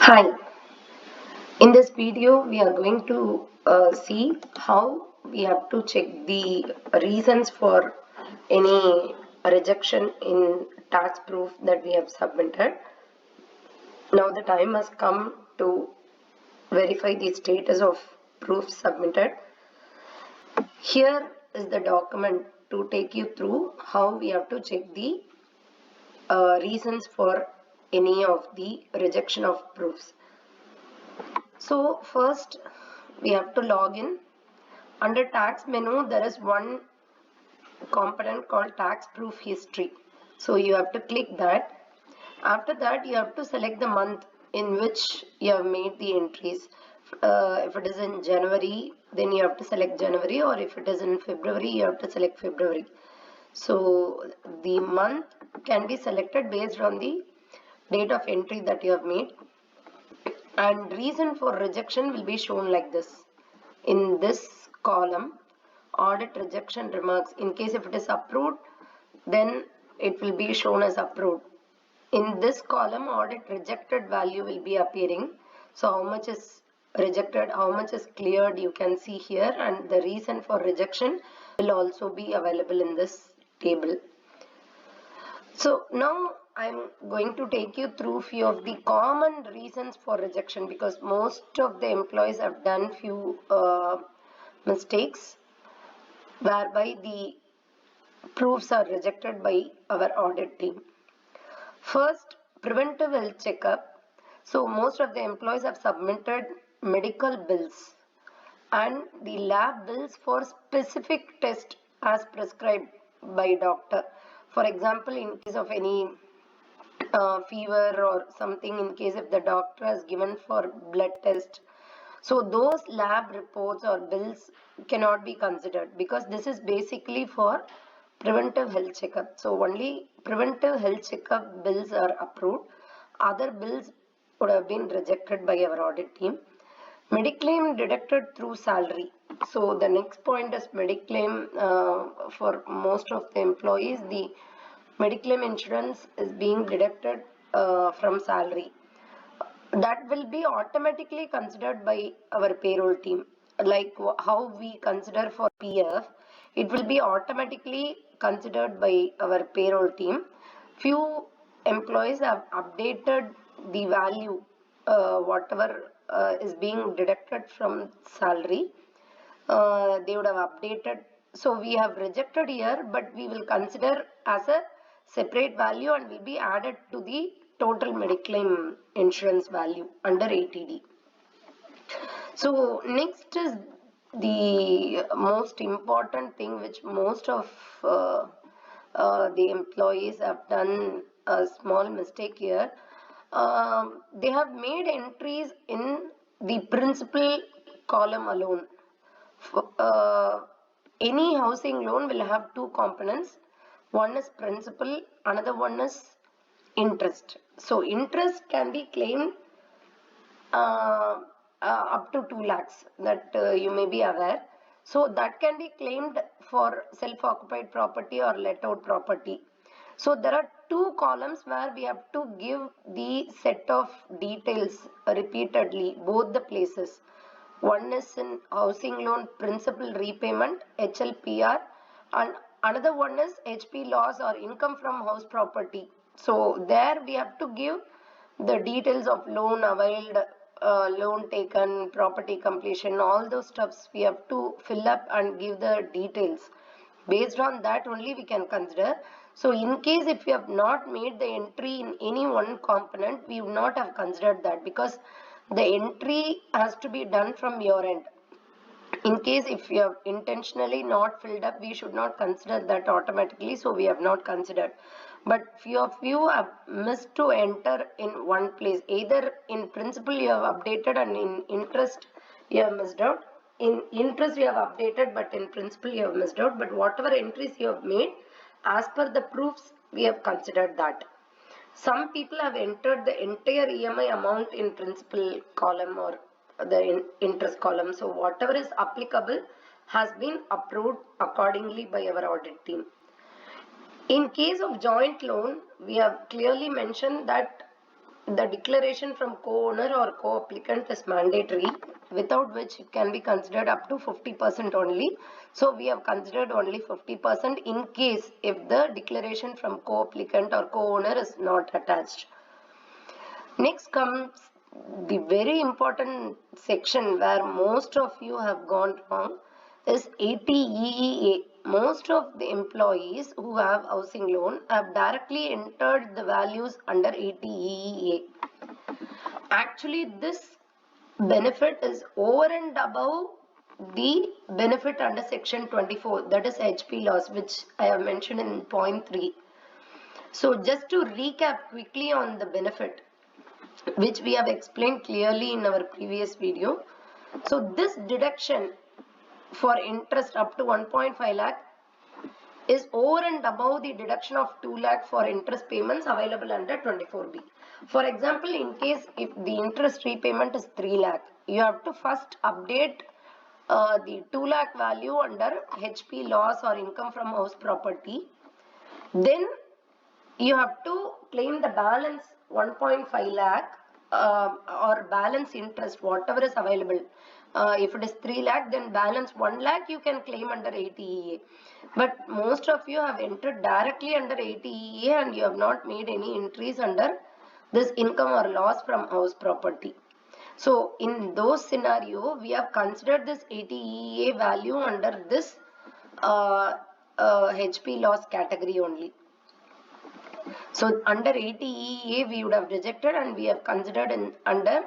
Hi, in this video we are going to see how we have to check the reasons for any rejection in tax proof that we have submitted. Now the time has come to verify the status of proof submitted. Here is the document to take you through how we have to check the reasons for any of the rejection of proofs. So first we have to log in. Under tax menu there is one component called tax proof history. So you have to click that. After that you have to select the month in which you have made the entries. If it is in January, then you have to select January, or if it is in February, you have to select February. So the month can be selected based on the date of entry that you have made, and reason for rejection will be shown like this. In this column, audit rejection remarks. In case if it is approved, then it will be shown as approved. In this column, audit rejected value will be appearing. So how much is rejected, how much is cleared, you can see here, and the reason for rejection will also be available in this table. So now I'm going to take you through few of the common reasons for rejection, because most of the employees have done few mistakes whereby the proofs are rejected by our audit team. First, preventive health checkup. So most of the employees have submitted medical bills and the lab bills for specific test as prescribed by doctor. For example, in case of any fever or something, in case if the doctor has given for blood test, so those lab reports or bills cannot be considered, because this is basically for preventive health checkup. So only preventive health checkup bills are approved. Other bills would have been rejected by our audit team. Mediclaim deducted through salary. So the next point is mediclaim. For most of the employees, the mediclaim insurance is being deducted from salary. That will be automatically considered by our payroll team. Like how we consider for PF, it will be automatically considered by our payroll team. Few employees have updated the value, whatever is being deducted from salary. They would have updated. So we have rejected here, but we will consider as a separate value and will be added to the total mediclaim insurance value under ATD. So next is the most important thing, which most of the employees have done a small mistake here. They have made entries in the principal column alone. Any housing loan will have two components. One is principal, another one is interest. So interest can be claimed up to 2 lakhs, that you may be aware. So that can be claimed for self-occupied property or let-out property. So there are two columns where we have to give the set of details repeatedly, both the places. One is in housing loan principal repayment, HLPR, and another one is HP loss or income from house property. So there we have to give the details of loan availed, loan taken, property completion, all those stuffs we have to fill up and give the details. Based on that only we can consider. So in case if you have not made the entry in any one component, we would not have considered that, because the entry has to be done from your end. In case if you have intentionally not filled up, we should not consider that automatically, so we have not considered. But few of you have missed to enter in one place. Either in principal you have updated and in interest you have missed out. In interest you have updated, but in principal you have missed out. But whatever entries you have made, as per the proofs, we have considered that. Some people have entered the entire EMI amount in principal column or the interest column. So whatever is applicable has been approved accordingly by our audit team. In case of joint loan, we have clearly mentioned that the declaration from co-owner or co-applicant is mandatory, without which it can be considered up to 50% only. So we have considered only 50% in case if the declaration from co-applicant or co-owner is not attached. Next comes the very important section where most of you have gone wrong is 80EEA. Most of the employees who have housing loan have directly entered the values under 80EEA. Actually, this benefit is over and above the benefit under section 24, that is HP loss, which I have mentioned in point 3. So just to recap quickly on the benefit, which we have explained clearly in our previous video. So this deduction for interest up to 1.5 lakh is over and above the deduction of 2 lakh for interest payments available under 24B. For example, in case if the interest repayment is 3 lakh, you have to first update the 2 lakh value under HP loss or income from house property. Then you have to claim the balance 1.5 lakh or balance interest, whatever is available. If it is 3 lakh, then balance 1 lakh you can claim under 80EA. But most of you have entered directly under 80EA and you have not made any entries under this income or loss from house property. So in those scenario, we have considered this 80EA value under this HP loss category only. So under 80EA we would have rejected and we have considered under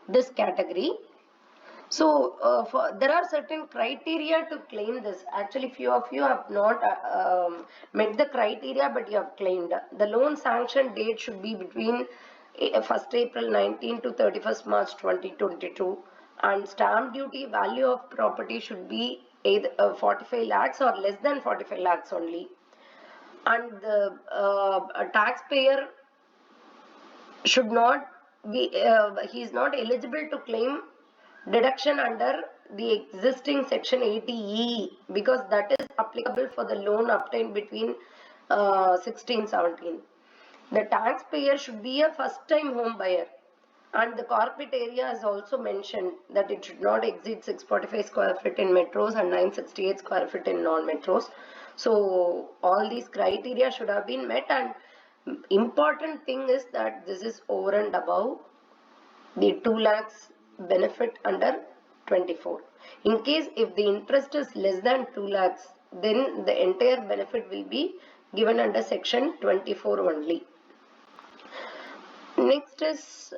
this category. So there are certain criteria to claim this. Actually, few of you have not met the criteria, but you have claimed. The loan sanction date should be between 1st April 19 to 31st March 2022, and stamp duty value of property should be either 45 lakhs or less than 45 lakhs only. And the taxpayer should not be, he is not eligible to claim deduction under the existing section 80E because that is applicable for the loan obtained between 16-17. The taxpayer should be a first time home buyer, and the corporate area is also mentioned that it should not exceed 645 square feet in metros and 968 square feet in non-metros. So all these criteria should have been met, and important thing is that this is over and above the 2 lakhs benefit under 24. In case if the interest is less than 2 lakhs, then the entire benefit will be given under section 24 only. Next is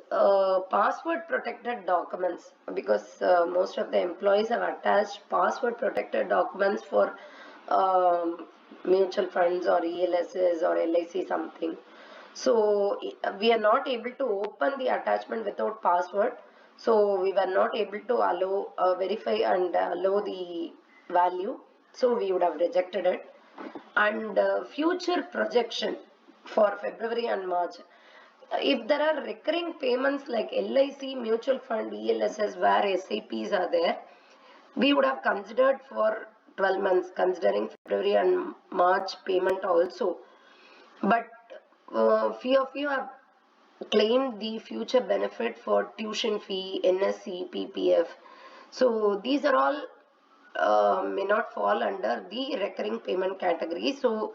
password protected documents, because most of the employees have attached password protected documents for mutual funds or ELSs or LIC something. So we are not able to open the attachment without password. So we were not able to allow, verify and allow the value. So we would have rejected it. And future projection for February and March. If there are recurring payments like LIC, mutual fund, ELSs where SAPs are there, we would have considered for 12 months, considering February and March payment also. But few of you have claimed the future benefit for tuition fee, NSC, PPF. So these are all may not fall under the recurring payment category. So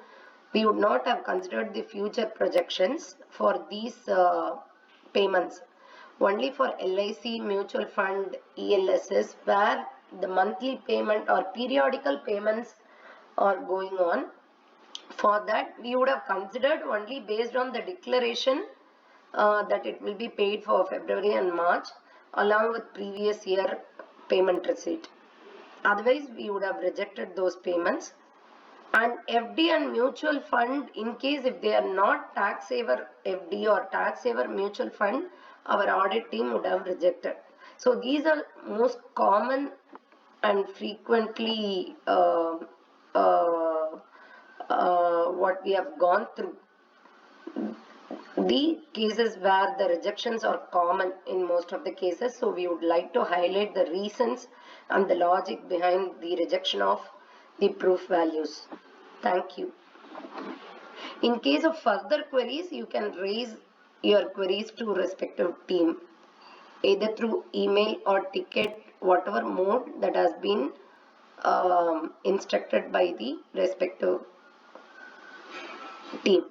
we would not have considered the future projections for these payments. Only for LIC, mutual fund, ELSs where the monthly payment or periodical payments are going on. For that we would have considered only based on the declaration that it will be paid for February and March along with previous year payment receipt. Otherwise we would have rejected those payments. And FD and mutual fund, in case if they are not tax saver FD or tax saver mutual fund, our audit team would have rejected. So these are most common and frequently what we have gone through. The cases where the rejections are common in most of the cases. So we would like to highlight the reasons and the logic behind the rejection of the proof values. Thank you. In case of further queries, you can raise your queries to respective team, either through email or ticket, whatever mode that has been instructed by the respective team.